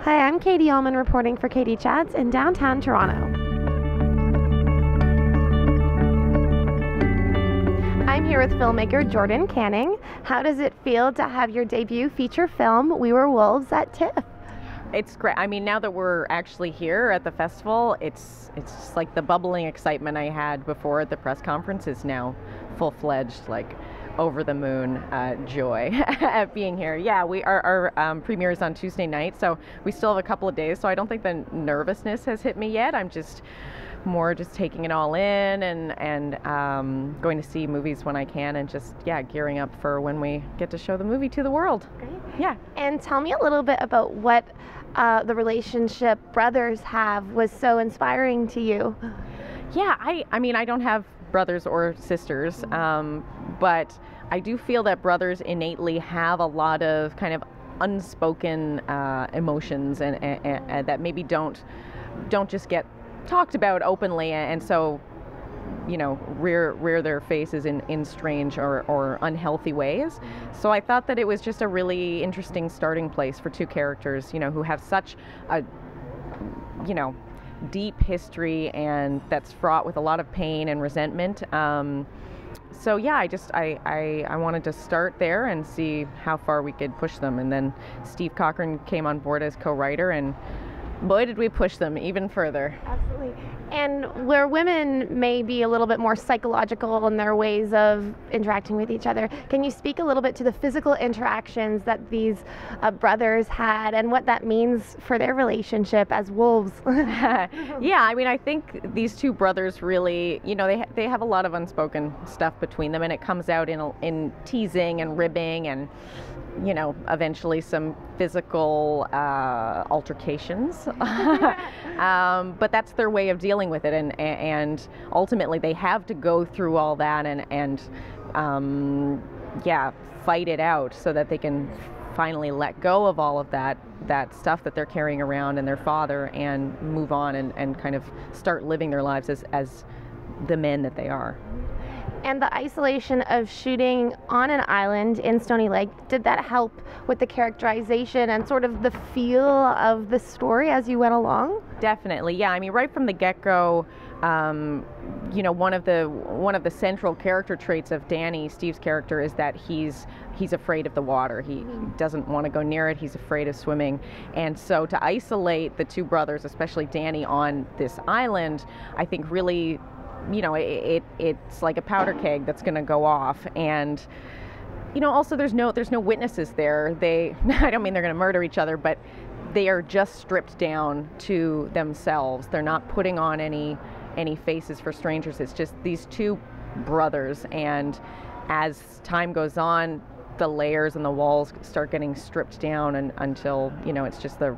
Hi, I'm Katie Uhlmann reporting for Katie Chats in downtown Toronto. I'm here with filmmaker Jordan Canning. How does it feel to have your debut feature film, We Were Wolves, at Tiff? It's great. I mean, now that we're actually here at the festival, it's just like the bubbling excitement I had before at the press conference is now full-fledged, like over the moon joy at being here. Yeah, our premiere is on Tuesday night, so we still have a couple of days, so I don't think the nervousness has hit me yet. I'm just taking it all in and going to see movies when I can, and just gearing up for when we get to show the movie to the world. Great. Yeah. And tell me a little bit about what the relationship brothers have was so inspiring to you. Yeah, I mean, I don't have brothers or sisters, but I do feel that brothers innately have a lot of kind of unspoken emotions and that maybe don't just get talked about openly, and so rear their faces in strange or unhealthy ways. So I thought that it was just a really interesting starting place for two characters who have such a deep history, and that's fraught with a lot of pain and resentment. So yeah, I wanted to start there and see how far we could push them, and then Steve Cochran came on board as co-writer, and boy did we push them even further. Absolutely. And where women may be a little bit more psychological in their ways of interacting with each other, can you speak a little bit to the physical interactions that these brothers had and what that means for their relationship as wolves? Yeah, I mean, I think these two brothers really, they have a lot of unspoken stuff between them, and it comes out in teasing and ribbing and eventually some physical altercations. But that's their way of dealing with it, and ultimately they have to go through all that and fight it out so that they can finally let go of all of that stuff that they're carrying around and their father, and move on and kind of start living their lives as the men that they are. And the isolation of shooting on an island in Stony Lake, did that help with the characterization and sort of the feel of the story as you went along? Definitely, yeah. I mean, right from the get-go, one of the central character traits of Danny, Steve's character, is that he's afraid of the water. He doesn't want to go near it. He's afraid of swimming. And so to isolate the two brothers, especially Danny, on this island, I think really, it's like a powder keg that's going to go off. And also there's no witnesses there. I don't mean they're going to murder each other, but they are just stripped down to themselves. They're not putting on any faces for strangers. It's just these two brothers, and as time goes on, the layers and the walls start getting stripped down, and until it's just the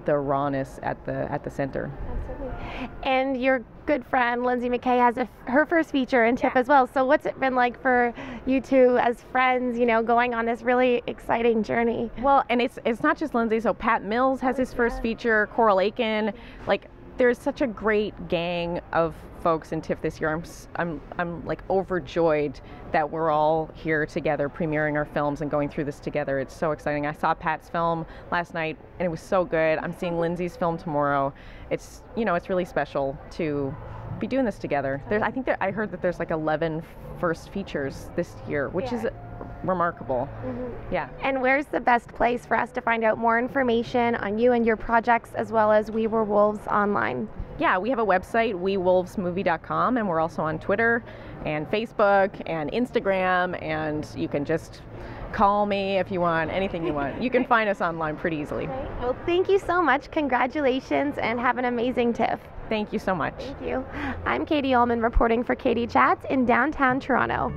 rawness at the center. Absolutely. And your good friend Lindsay McKay has her first feature in Tiff as well. So what's it been like for you two as friends, going on this really exciting journey? Well, and it's not just Lindsay. So Pat Mills has his first feature, Coral Aiken. Like, there's such a great gang of folks in Tiff this year. I'm like overjoyed that we're all here together premiering our films and going through this together. It's so exciting. I saw Pat's film last night and it was so good. I'm seeing Lindsay's film tomorrow. It's it's really special to be doing this together. I heard that there's like 11 first features this year, which is remarkable. Yeah. And where's the best place for us to find out more information on you and your projects, as well as We Were Wolves online? Yeah, we have a website, wewolvesmovie.com, and we're also on Twitter and Facebook and Instagram, and you can just call me if you want, anything you want. You can find us online pretty easily. Well, thank you so much. Congratulations, and have an amazing Tiff. Thank you so much. Thank you. I'm Katie Uhlmann reporting for Katie Chats in downtown Toronto.